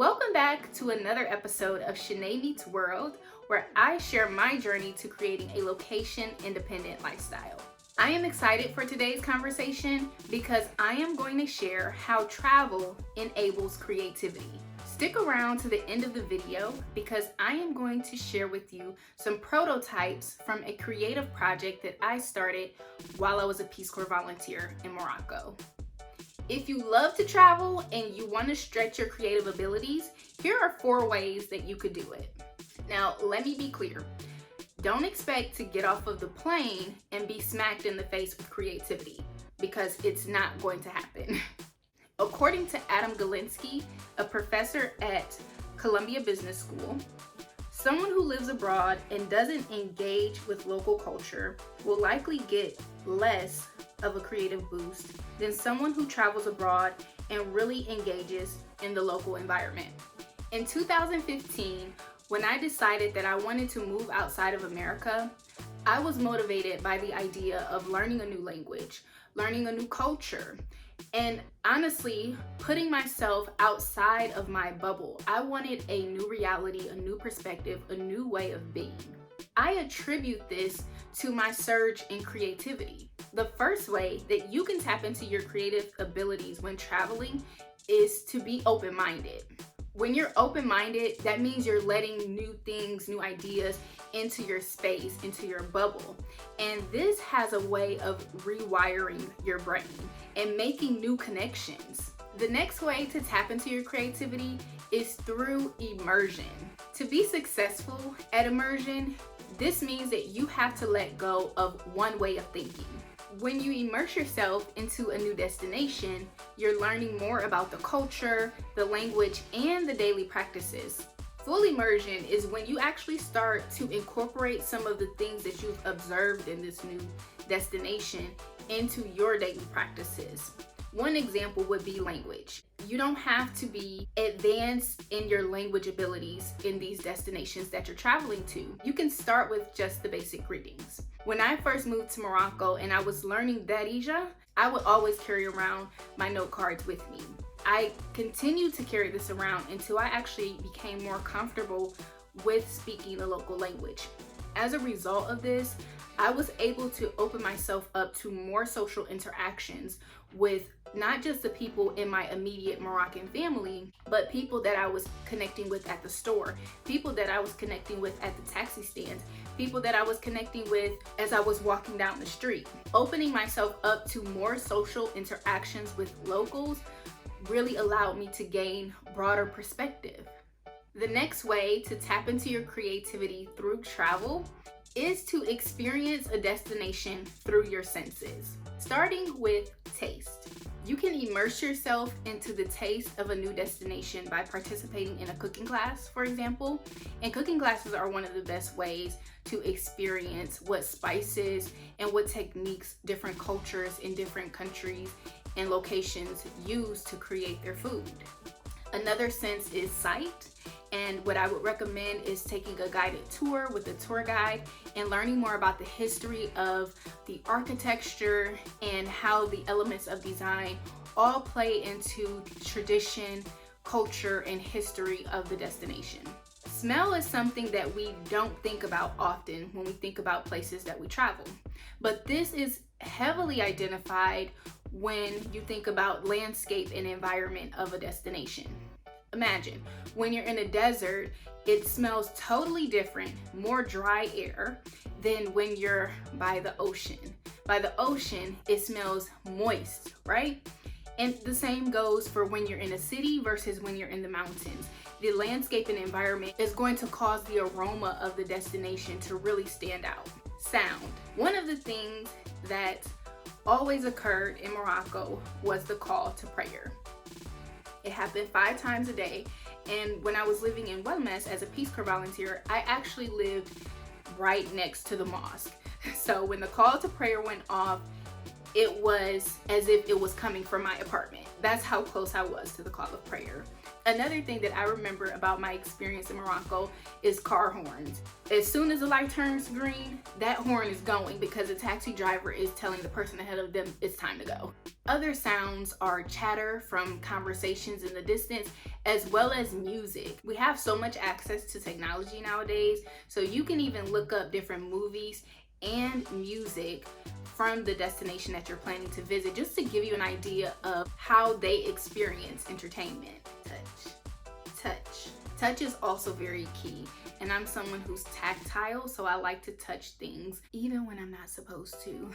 Welcome back to another episode of Shanay Meets World, where I share my journey to creating a location-independent lifestyle. I am excited for today's conversation because I am going to share how travel enables creativity. Stick around to the end of the video because I am going to share with you some prototypes from a creative project that I started while I was a Peace Corps volunteer in Morocco. If you love to travel and you want to stretch your creative abilities, here are 4 ways that you could do it. Now, let me be clear. Don't expect to get off of the plane and be smacked in the face with creativity, because it's not going to happen. According to Adam Galinsky, a professor at Columbia Business School, someone who lives abroad and doesn't engage with local culture will likely get less of a creative boost than someone who travels abroad and really engages in the local environment. In 2015, when I decided that I wanted to move outside of America, I was motivated by the idea of learning a new language, learning a new culture, and honestly, putting myself outside of my bubble. I wanted a new reality, a new perspective, a new way of being. I attribute this to my surge in creativity. The first way that you can tap into your creative abilities when traveling is to be open-minded. When you're open-minded, that means you're letting new things, new ideas into your space, into your bubble. And this has a way of rewiring your brain and making new connections. The next way to tap into your creativity is through immersion. To be successful at immersion, this means that you have to let go of one way of thinking. When you immerse yourself into a new destination, you're learning more about the culture, the language, and the daily practices. Full immersion is when you actually start to incorporate some of the things that you've observed in this new destination into your daily practices. One example would be language. You don't have to be advanced in your language abilities in these destinations that you're traveling to. You can start with just the basic greetings. When I first moved to Morocco and I was learning Darija, I would always carry around my note cards with me. I continued to carry this around until I actually became more comfortable with speaking the local language. As a result of this, I was able to open myself up to more social interactions with not just the people in my immediate Moroccan family, but people that I was connecting with at the store, people that I was connecting with at the taxi stands, people that I was connecting with as I was walking down the street. Opening myself up to more social interactions with locals really allowed me to gain broader perspective. The next way to tap into your creativity through travel is to experience a destination through your senses, starting with taste. You can immerse yourself into the taste of a new destination by participating in a cooking class, for example. And cooking classes are one of the best ways to experience what spices and what techniques different cultures in different countries and locations use to create their food. Another sense is sight. And what I would recommend is taking a guided tour with a tour guide and learning more about the history of the architecture and how the elements of design all play into tradition, culture, and history of the destination. Smell is something that we don't think about often when we think about places that we travel, but this is heavily identified when you think about landscape and environment of a destination. Imagine when you're in a desert, it smells totally different, more dry air than when you're by the ocean. By the ocean, it smells moist, right? And the same goes for when you're in a city versus when you're in the mountains. The landscape and environment is going to cause the aroma of the destination to really stand out. Sound. One of the things that always occurred in Morocco was the call to prayer. It happened 5 times a day, and when I was living in Wellness as a Peace Corps volunteer, I actually lived right next to the mosque. So when the call to prayer went off, it was as if it was coming from my apartment. That's how close I was to the call of prayer. Another thing that I remember about my experience in Morocco is car horns. As soon as the light turns green, that horn is going because the taxi driver is telling the person ahead of them it's time to go. Other sounds are chatter from conversations in the distance, as well as music. We have so much access to technology nowadays, so you can even look up different movies and music from the destination that you're planning to visit, just to give you an idea of how they experience entertainment. Touch is also very key, and I'm someone who's tactile, so I like to touch things even when I'm not supposed to.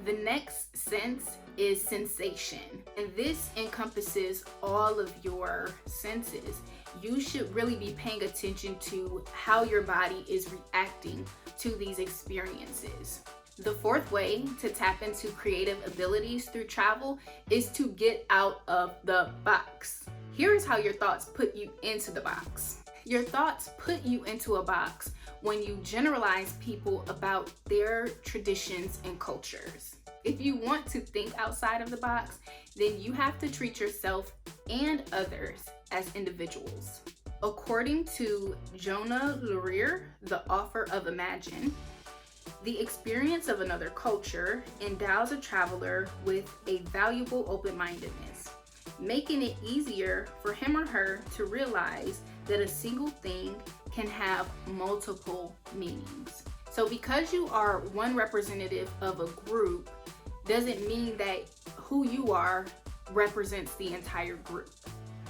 The next sense is sensation, and this encompasses all of your senses. You should really be paying attention to how your body is reacting to these experiences. The fourth way to tap into creative abilities through travel is to get out of the box. Here's how your thoughts put you into the box. Your thoughts put you into a box when you generalize people about their traditions and cultures. If you want to think outside of the box, then you have to treat yourself and others as individuals. According to Jonah Lurie, the author of Immersion, the experience of another culture endows a traveler with a valuable open-mindedness, making it easier for him or her to realize that a single thing can have multiple meanings. So because you are one representative of a group doesn't mean that who you are represents the entire group.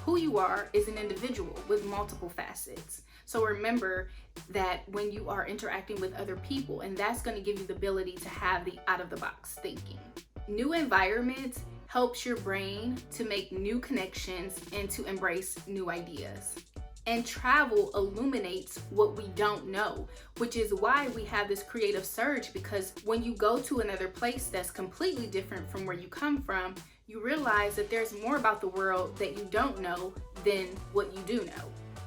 Who you are is an individual with multiple facets. So remember that when you are interacting with other people, and that's going to give you the ability to have the out-of-the-box thinking. New environments helps your brain to make new connections and to embrace new ideas. And travel illuminates what we don't know, which is why we have this creative surge, because when you go to another place that's completely different from where you come from, you realize that there's more about the world that you don't know than what you do know.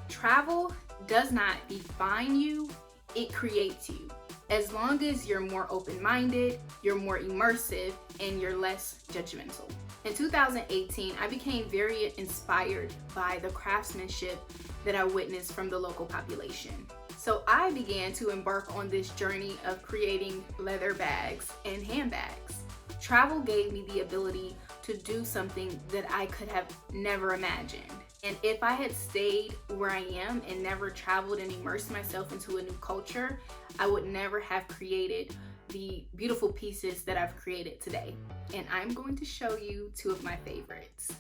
Travel does not define you, it creates you. As long as you're more open-minded, you're more immersive, and you're less judgmental. In 2018, I became very inspired by the craftsmanship that I witnessed from the local population. So I began to embark on this journey of creating leather bags and handbags. Travel gave me the ability to do something that I could have never imagined. And if I had stayed where I am and never traveled and immersed myself into a new culture, I would never have created the beautiful pieces that I've created today. And I'm going to show you two of my favorites.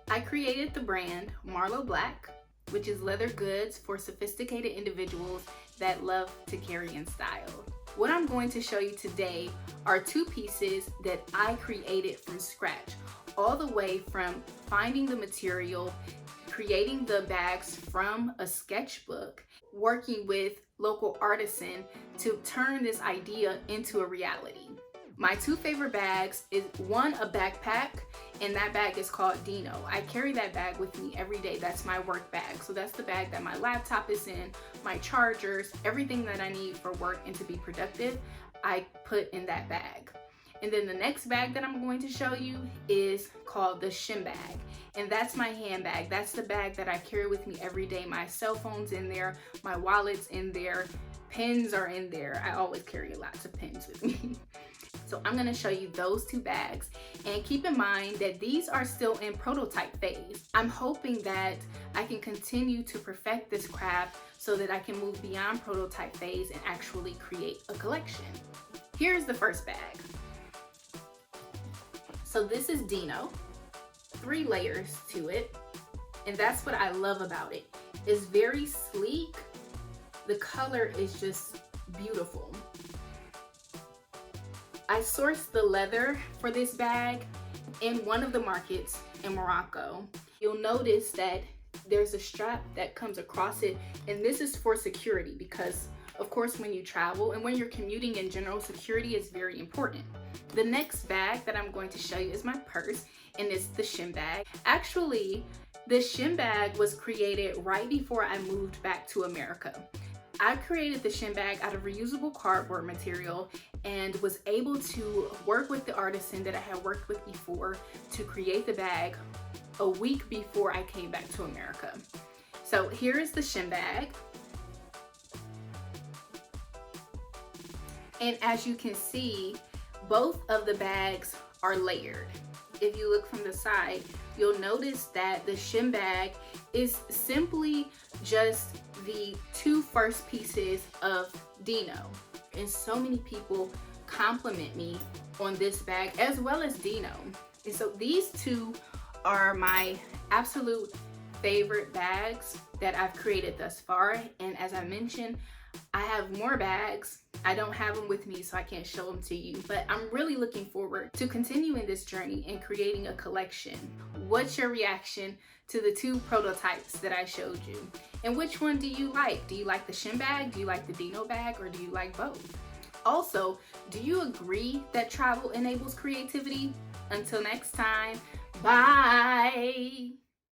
I created the brand Marlowe Black, which is leather goods for sophisticated individuals that love to carry in style. What I'm going to show you today are two pieces that I created from scratch, all the way from finding the material, creating the bags from a sketchbook, working with local artisan to turn this idea into a reality. My two favorite bags is one, a backpack, and that bag is called Dino. I carry that bag with me every day. That's my work bag. So that's the bag that my laptop is in, my chargers, everything that I need for work and to be productive, I put in that bag. And then the next bag that I'm going to show you is called the Shin bag. And that's my handbag. That's the bag that I carry with me every day. My cell phone's in there, my wallet's in there, pens are in there. I always carry lots of pens with me. So I'm gonna show you those two bags, and keep in mind that these are still in prototype phase. I'm hoping that I can continue to perfect this craft so that I can move beyond prototype phase and actually create a collection. Here's the first bag. So this is Dino, 3 layers to it, and that's what I love about it. It's very sleek. The color is just beautiful. I sourced the leather for this bag in one of the markets in Morocco. You'll notice that there's a strap that comes across it, and this is for security because, of course, when you travel and when you're commuting in general, security is very important. The next bag that I'm going to show you is my purse, and it's the Shin bag. Actually, the Shin bag was created right before I moved back to America. I created the Shin bag out of reusable cardboard material and was able to work with the artisan that I had worked with before to create the bag a week before I came back to America. So here is the shin bag. And as you can see, both of the bags are layered. If you look from the side, you'll notice that the shin bag is simply just the two first pieces of Dino. And so many people compliment me on this bag as well as Dino. And so these two are my absolute favorite bags that I've created thus far. And as I mentioned, I have more bags. I don't have them with me, so I can't show them to you, but I'm really looking forward to continuing this journey and creating a collection. What's your reaction to the two prototypes that I showed you? And which one do you like? Do you like the shin bag? Do you like the Dino bag? Or do you like both? Also, do you agree that travel enables creativity? Until next time, bye.